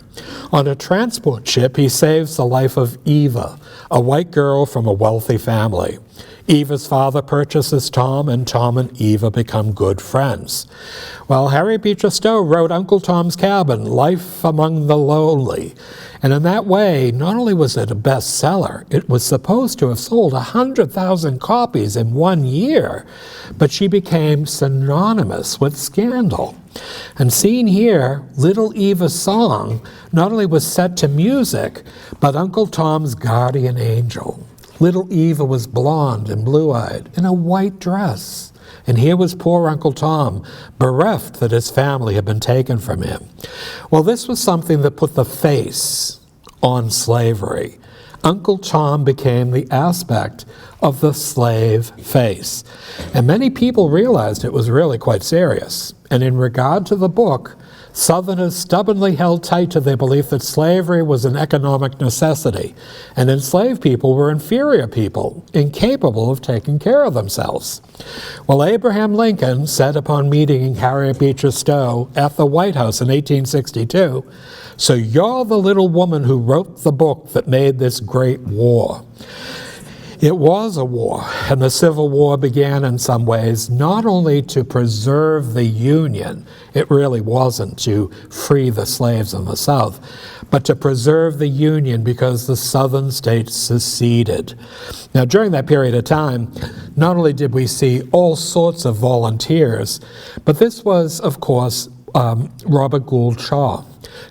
On a transport ship, he saves the life of Eva, a white girl from a wealthy family. Eva's father purchases Tom, and Tom and Eva become good friends. Well, Harriet Beecher Stowe wrote Uncle Tom's Cabin, Life Among the Lonely. And in that way, not only was it a bestseller, it was supposed to have sold 100,000 copies in 1 year, but she became synonymous with scandal. And seen here, Little Eva's song not only was set to music, but Uncle Tom's guardian angel. Little Eva was blonde and blue-eyed in a white dress. And here was poor Uncle Tom, bereft that his family had been taken from him. Well, this was something that put the face on slavery. Uncle Tom became the aspect of the slave face. And many people realized it was really quite serious. And in regard to the book, Southerners stubbornly held tight to their belief that slavery was an economic necessity, and enslaved people were inferior people, incapable of taking care of themselves. Well, Abraham Lincoln said upon meeting Harriet Beecher Stowe at the White House in 1862, "So you're the little woman who wrote the book that made this great war." It was a war, and the Civil War began in some ways not only to preserve the Union, it really wasn't to free the slaves in the South, but to preserve the Union because the Southern states seceded. Now, during that period of time, not only did we see all sorts of volunteers, but this was, of course, Robert Gould Shaw.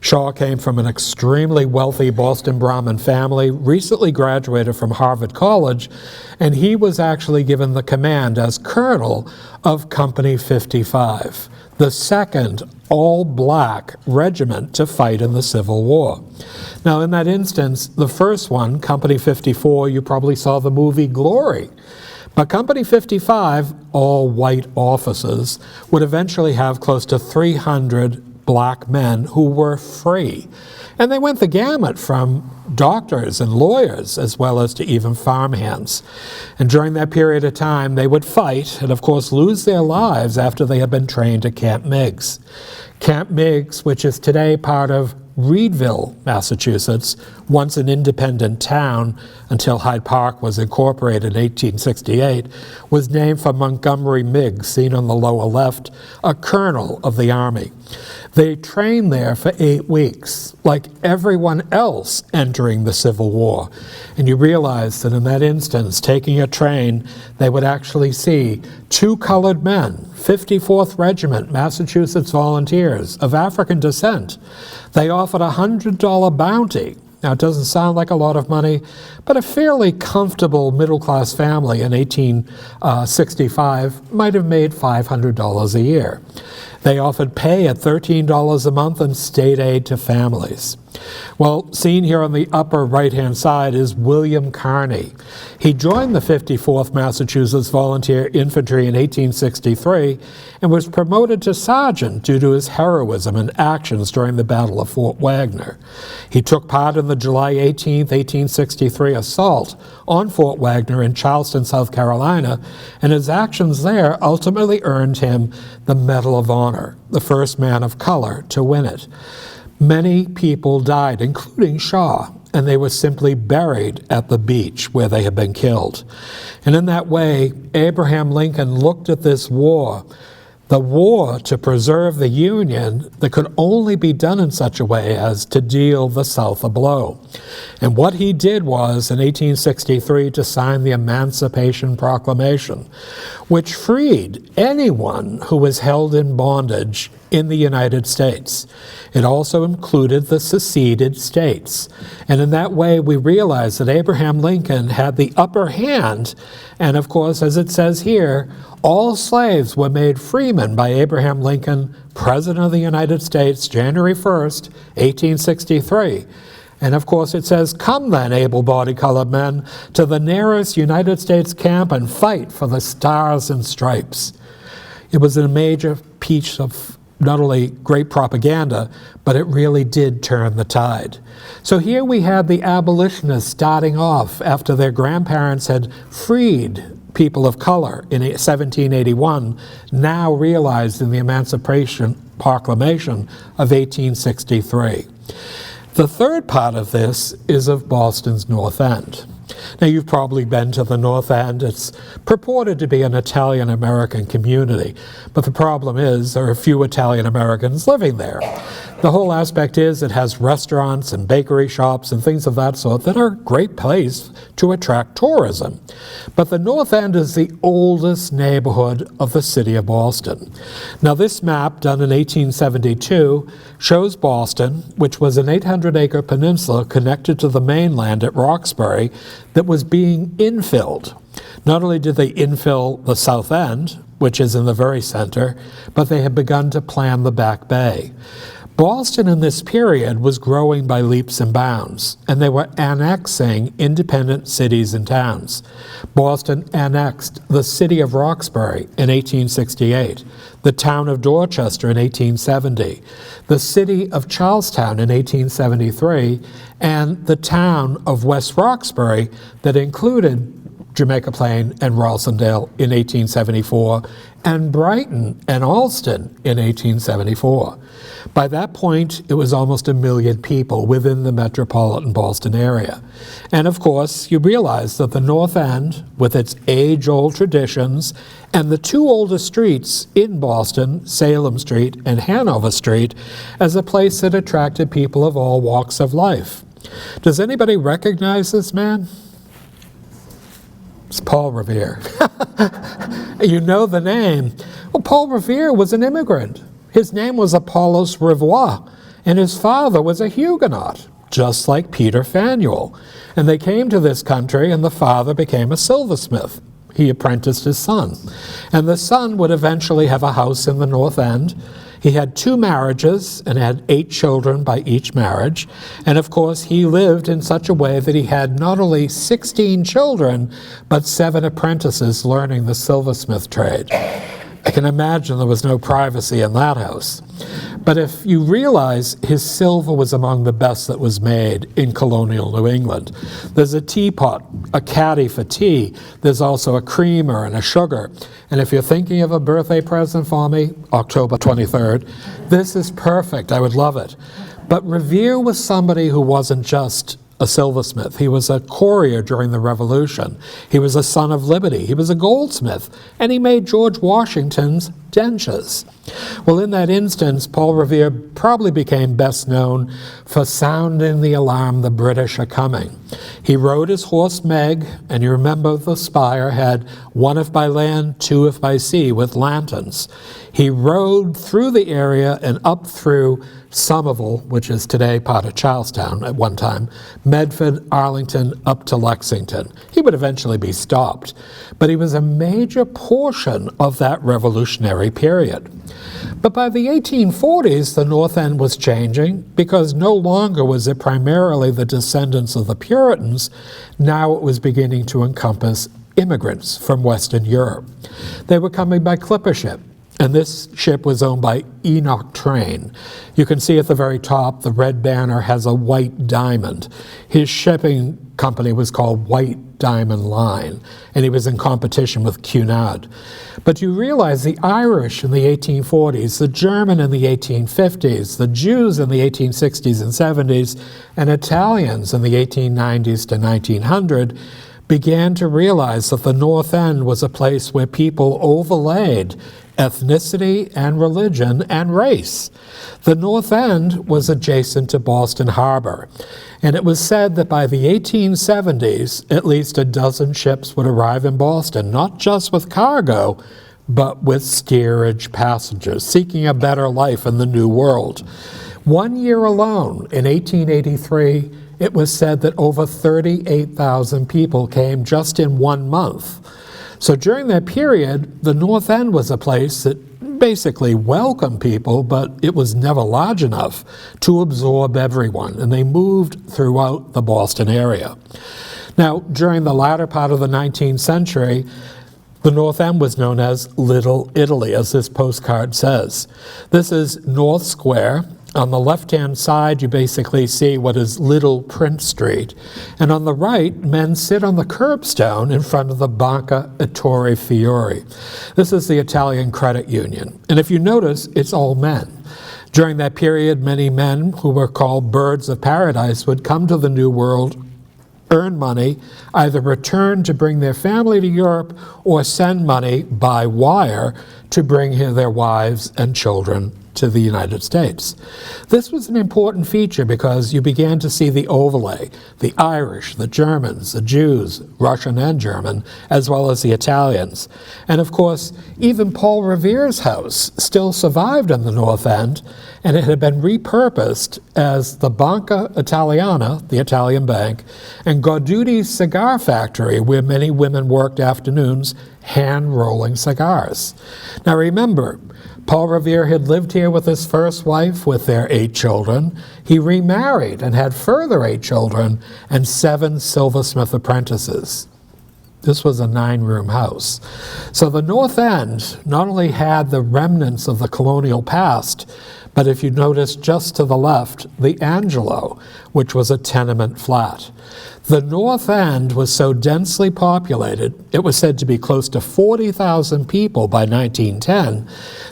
Shaw came from an extremely wealthy Boston Brahmin family, recently graduated from Harvard College, and he was actually given the command as colonel of Company 55, the second all-black regiment to fight in the Civil War. Now, in that instance, the first one, Company 54, you probably saw the movie Glory. But Company 55, all white officers, would eventually have close to 300 black men who were free. And they went the gamut from doctors and lawyers as well as to even farmhands. And during that period of time, they would fight and, of course, lose their lives after they had been trained at Camp Meigs. Camp Meigs, which is today part of Reedville, Massachusetts, once an independent town until Hyde Park was incorporated in 1868, was named for Montgomery Meigs, seen on the lower left, a colonel of the Army. They trained there for 8 weeks, like everyone else entering the Civil War. And you realize that in that instance, taking a train, they would actually see 2 colored men, 54th Regiment, Massachusetts Volunteers, of African descent. They offered a $100 bounty. Now, it doesn't sound like a lot of money, but a fairly comfortable middle-class family in 1865 might have made $500 a year. They offered pay at $13 a month and state aid to families. Well, seen here on the upper right-hand side is William Carney. He joined the 54th Massachusetts Volunteer Infantry in 1863 and was promoted to sergeant due to his heroism and actions during the Battle of Fort Wagner. He took part in the July 18, 1863 assault on Fort Wagner in Charleston, South Carolina, and his actions there ultimately earned him the Medal of Honor, the first man of color to win it. Many people died, including Shaw, and they were simply buried at the beach where they had been killed. And in that way, Abraham Lincoln looked at this war, the war to preserve the Union, that could only be done in such a way as to deal the South a blow. And what he did was, in 1863, to sign the Emancipation Proclamation, which freed anyone who was held in bondage in the United States. It also included the seceded states. And in that way, we realize that Abraham Lincoln had the upper hand. And of course, as it says here, all slaves were made freemen by Abraham Lincoln, President of the United States, January 1st, 1863. And of course it says, "Come then, able-bodied colored men, to the nearest United States camp and fight for the stars and stripes." It was a major piece of not only great propaganda, but it really did turn the tide. So here we had the abolitionists starting off after their grandparents had freed people of color in 1781, now realized in the Emancipation Proclamation of 1863. The third part of this is of Boston's North End. Now, you've probably been to the North End. It's purported to be an Italian-American community, but the problem is there are few Italian-Americans living there. The whole aspect is it has restaurants and bakery shops and things of that sort that are a great place to attract tourism. But the North End is the oldest neighborhood of the city of Boston. Now, this map, done in 1872, shows Boston, which was an 800-acre peninsula connected to the mainland at Roxbury that was being infilled. Not only did they infill the South End, which is in the very center, but they had begun to plan the Back Bay. Boston in this period was growing by leaps and bounds, and they were annexing independent cities and towns. Boston annexed the city of Roxbury in 1868, the town of Dorchester in 1870, the city of Charlestown in 1873, and the town of West Roxbury that included Jamaica Plain and Rossendale in 1874, and Brighton and Allston in 1874. By that point, it was almost 1 million people within the metropolitan Boston area. And of course, you realize that the North End, with its age-old traditions, and the two oldest streets in Boston, Salem Street and Hanover Street, as a place that attracted people of all walks of life. Does anybody recognize this man? It's Paul Revere. You know the name. Well, Paul Revere was an immigrant. His name was Apollos Revoix, and his father was a Huguenot, just like Peter Faneuil. And they came to this country, and the father became a silversmith. He apprenticed his son. And the son would eventually have a house in the North End. He had 2 marriages and had 8 children by each marriage. And of course, he lived in such a way that he had not only 16 children, but 7 apprentices learning the silversmith trade. I can imagine there was no privacy in that house. But if you realize his silver was among the best that was made in colonial New England. There's a teapot, a caddy for tea. There's also a creamer and a sugar. And if you're thinking of a birthday present for me, October 23rd, this is perfect. I would love it. But Revere was somebody who wasn't just a silversmith. He was a courier during the Revolution. He was a son of liberty. He was a goldsmith. And he made George Washington's dentures. Well, in that instance, Paul Revere probably became best known for sounding the alarm the British are coming. He rode his horse Meg, and you remember the spire had 1 if by land, 2 if by sea, with lanterns. He rode through the area and up through Somerville, which is today part of Charlestown at one time, Medford, Arlington, up to Lexington. He would eventually be stopped, but he was a major portion of that revolutionary period. But by the 1840s, the North End was changing because no longer was it primarily the descendants of the Puritans. Now it was beginning to encompass immigrants from Western Europe. They were coming by clipper ship. And this ship was owned by Enoch Train. You can see at the very top, the red banner has a white diamond. His shipping company was called White Diamond Line, and he was in competition with Cunard. But you realize the Irish in the 1840s, the German in the 1850s, the Jews in the 1860s and 70s, and Italians in the 1890s to 1900 began to realize that the North End was a place where people overlaid ethnicity and religion and race. The North End was adjacent to Boston Harbor, and it was said that by the 1870s, at least a dozen ships would arrive in Boston, not just with cargo, but with steerage passengers, seeking a better life in the New World. 1 year alone, in 1883, it was said that over 38,000 people came just in 1 month. So during that period, the North End was a place that basically welcomed people, but it was never large enough to absorb everyone, and they moved throughout the Boston area. Now, during the latter part of the 19th century, the North End was known as Little Italy, as this postcard says. This is North Square. On the left-hand side, you basically see what is Little Prince Street. And on the right, men sit on the curbstone in front of the Banca Ettore Fiori. This is the Italian credit union. And if you notice, it's all men. During that period, many men who were called birds of paradise would come to the New World earn money, either return to bring their family to Europe or send money by wire to bring their wives and children to the United States. This was an important feature because you began to see the overlay, the Irish, the Germans, the Jews, Russian and German, as well as the Italians. And of course, even Paul Revere's house still survived in the North End, and it had been repurposed as the Banca Italiana, the Italian bank, and Gauduti's cigar factory, where many women worked afternoons hand-rolling cigars. Now remember, Paul Revere had lived here with his first wife with their 8 children. He remarried and had further 8 children and 7 silversmith apprentices. This was a 9-room house. So the North End not only had the remnants of the colonial past, but if you notice just to the left, the Angelo, which was a tenement flat. The North End was so densely populated, it was said to be close to 40,000 people by 1910,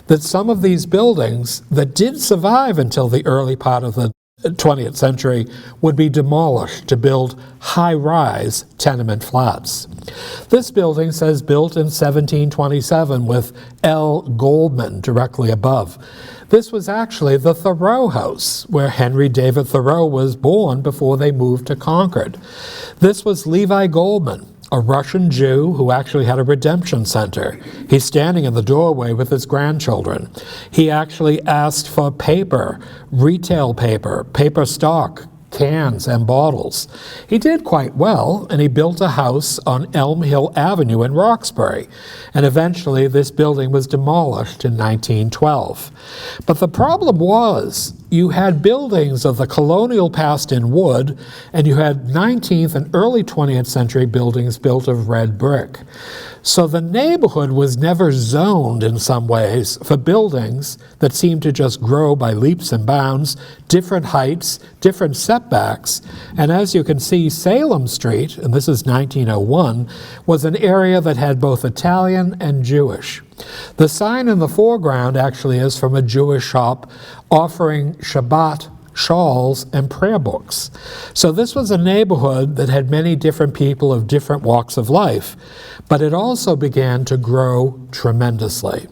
that some of these buildings that did survive until the early part of the 20th century would be demolished to build high-rise tenement flats. This building says built in 1727 with L. Goldman directly above. This was actually the Thoreau House, where Henry David Thoreau was born before they moved to Concord. This was Levi Goldman, a Russian Jew who actually had a redemption center. He's standing in the doorway with his grandchildren. He actually asked for paper, retail paper, paper stock, cans and bottles. He did quite well, and he built a house on Elm Hill Avenue in Roxbury, and eventually this building was demolished in 1912. But the problem was, you had buildings of the colonial past in wood, and you had 19th and early 20th century buildings built of red brick. So the neighborhood was never zoned in some ways for buildings that seemed to just grow by leaps and bounds, different heights, different setbacks. And as you can see, Salem Street, and this is 1901, was an area that had both Italian and Jewish. The sign in the foreground actually is from a Jewish shop offering Shabbat shawls and prayer books. So this was a neighborhood that had many different people of different walks of life, but it also began to grow tremendously.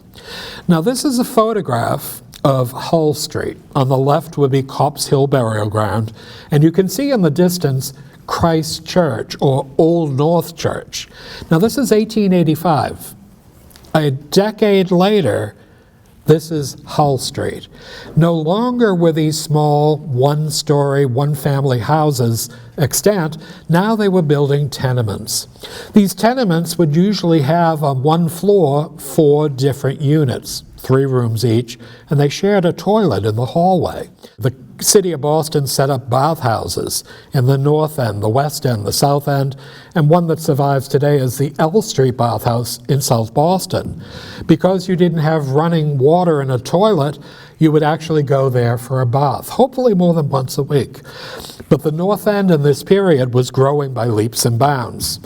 Now this is a photograph of Hull Street. On the left would be Copp's Hill Burial Ground, and you can see in the distance Christ Church or Old North Church. Now this is 1885. A decade later, this is Hull Street. No longer were these small, one-story, one-family houses extant. Now they were building tenements. These tenements would usually have on one floor 4 different units, 3 rooms each, and they shared a toilet in the hallway. The city of Boston set up bathhouses in the North End, the West End, the South End, and one that survives today is the L Street bathhouse in South Boston. Because you didn't have running water in a toilet, you would actually go there for a bath, hopefully more than once a week. But the North End in this period was growing by leaps and bounds.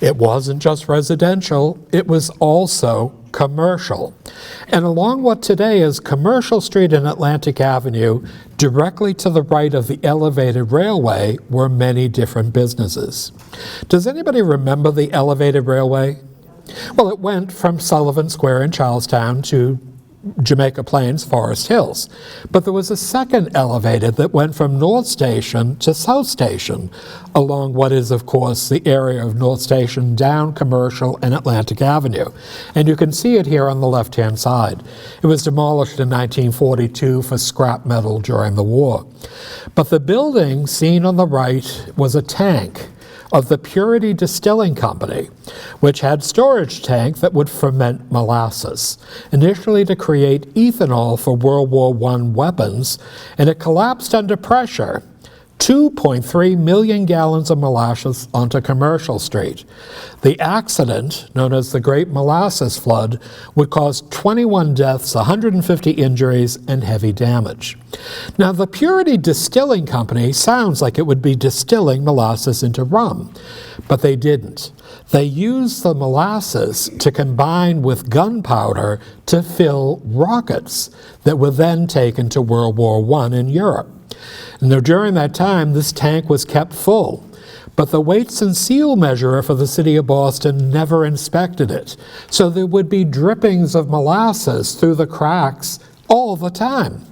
It wasn't just residential, it was also commercial. And along what today is Commercial Street and Atlantic Avenue, directly to the right of the elevated railway were many different businesses. Does anybody remember the elevated railway? Well, it went from Sullivan Square in Charlestown to Jamaica Plains, Forest Hills. But there was a second elevated that went from North Station to South Station, along what is, of course, the area of North Station down Commercial and Atlantic Avenue. And you can see it here on the left-hand side. It was demolished in 1942 for scrap metal during the war. But the building seen on the right was a tank of the Purity Distilling Company, which had storage tank that would ferment molasses, initially to create ethanol for World War I weapons, and it collapsed under pressure. 2.3 million gallons of molasses onto Commercial Street. The accident, known as the Great Molasses Flood, would cause 21 deaths, 150 injuries, and heavy damage. Now, the Purity Distilling Company sounds like it would be distilling molasses into rum, but they didn't. They used the molasses to combine with gunpowder to fill rockets that were then taken to World War I in Europe. Now, during that time, this tank was kept full, but the weights and seal measurer for the city of Boston never inspected it. So there would be drippings of molasses through the cracks all the time.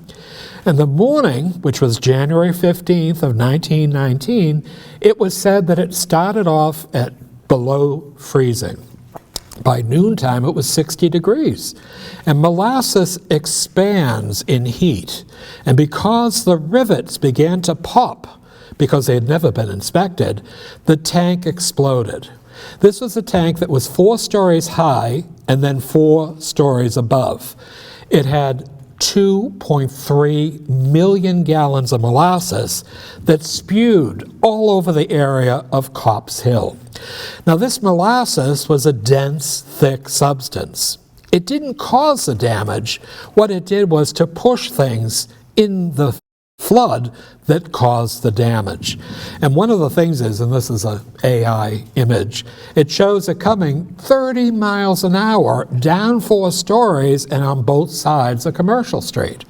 And the morning, which was January 15th of 1919, it was said that it started off at below freezing. By noontime, it was 60 degrees. And molasses expands in heat. And because the rivets began to pop, because they had never been inspected, the tank exploded. This was a tank that was 4 stories high and then 4 stories above. It had 2.3 million gallons of molasses that spewed all over the area of Copp's Hill. Now, this molasses was a dense, thick substance. It didn't cause the damage. What it did was to push things in the flood that caused the damage. And one of the things is, and this is an AI image, it shows it coming 30 miles an hour down 4 stories and on both sides of Commercial Street.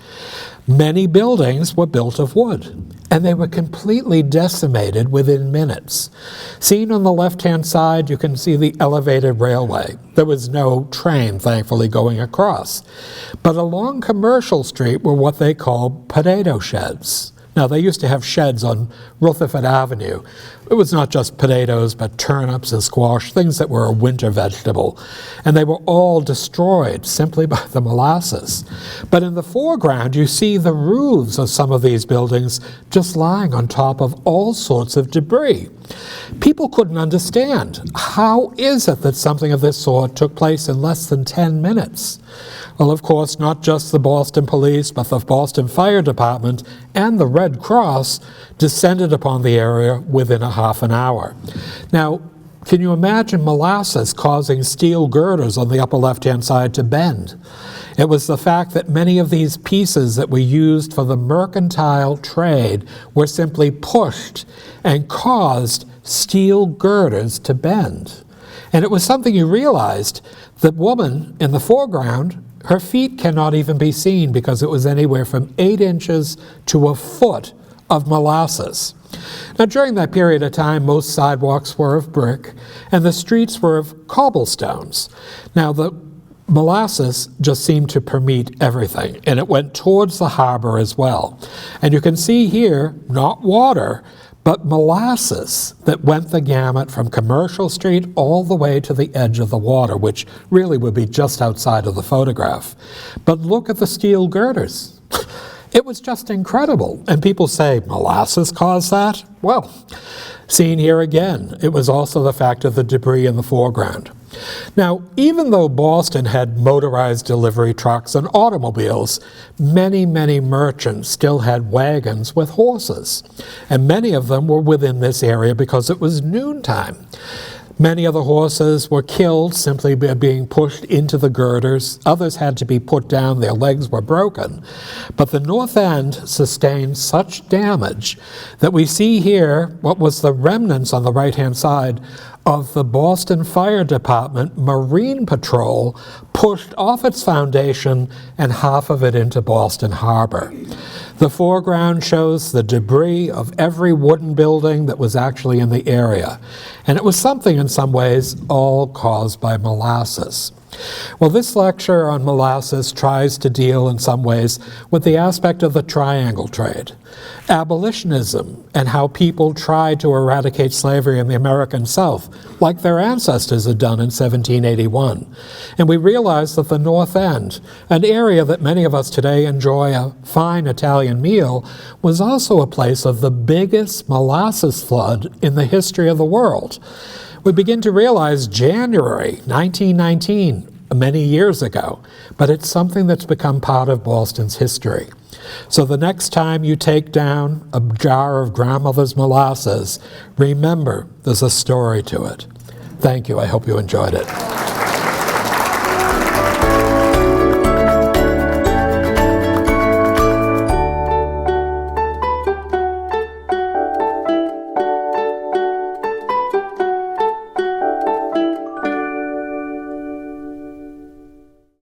Many buildings were built of wood, and they were completely decimated within minutes. Seen on the left-hand side, you can see the elevated railway. There was no train, thankfully, going across. But along Commercial Street were what they called potato sheds. Now, they used to have sheds on Rutherford Avenue. It was not just potatoes, but turnips and squash, things that were a winter vegetable. And they were all destroyed simply by the molasses. But in the foreground, you see the roofs of some of these buildings just lying on top of all sorts of debris. People couldn't understand. How is it that something of this sort took place in less than 10 minutes? Well, of course, not just the Boston Police, but the Boston Fire Department and the Red Cross descended upon the area within a half an hour. Now, can you imagine molasses causing steel girders on the upper left-hand side to bend? It was the fact that many of these pieces that were used for the mercantile trade were simply pushed and caused steel girders to bend. And it was something you realized. The woman in the foreground, her feet cannot even be seen because it was anywhere from 8 inches to a foot of molasses. Now, during that period of time, most sidewalks were of brick and the streets were of cobblestones. Now, the molasses just seemed to permeate everything, and it went towards the harbor as well. And you can see here, not water, but molasses that went the gamut from Commercial Street all the way to the edge of the water, which really would be just outside of the photograph. But look at the steel girders. It was just incredible. And people say, molasses caused that? Well, seen here again, it was also the fact of the debris in the foreground. Now, even though Boston had motorized delivery trucks and automobiles, many, many merchants still had wagons with horses. And many of them were within this area because it was noontime. Many of the horses were killed simply by being pushed into the girders. Others had to be put down, their legs were broken. But the North End sustained such damage that we see here what was the remnants on the right-hand side of the Boston Fire Department Marine Patrol pushed off its foundation and half of it into Boston Harbor. The foreground shows the debris of every wooden building that was actually in the area. And it was something in some ways all caused by molasses. Well, this lecture on molasses tries to deal in some ways with the aspect of the triangle trade, abolitionism, and how people tried to eradicate slavery in the American South, like their ancestors had done in 1781. And we realize that the North End, an area that many of us today enjoy a fine Italian meal, was also a place of the biggest molasses flood in the history of the world. We begin to realize January 1919, many years ago, but it's something that's become part of Boston's history. So the next time you take down a jar of grandmother's molasses, remember there's a story to it. Thank you. I hope you enjoyed it.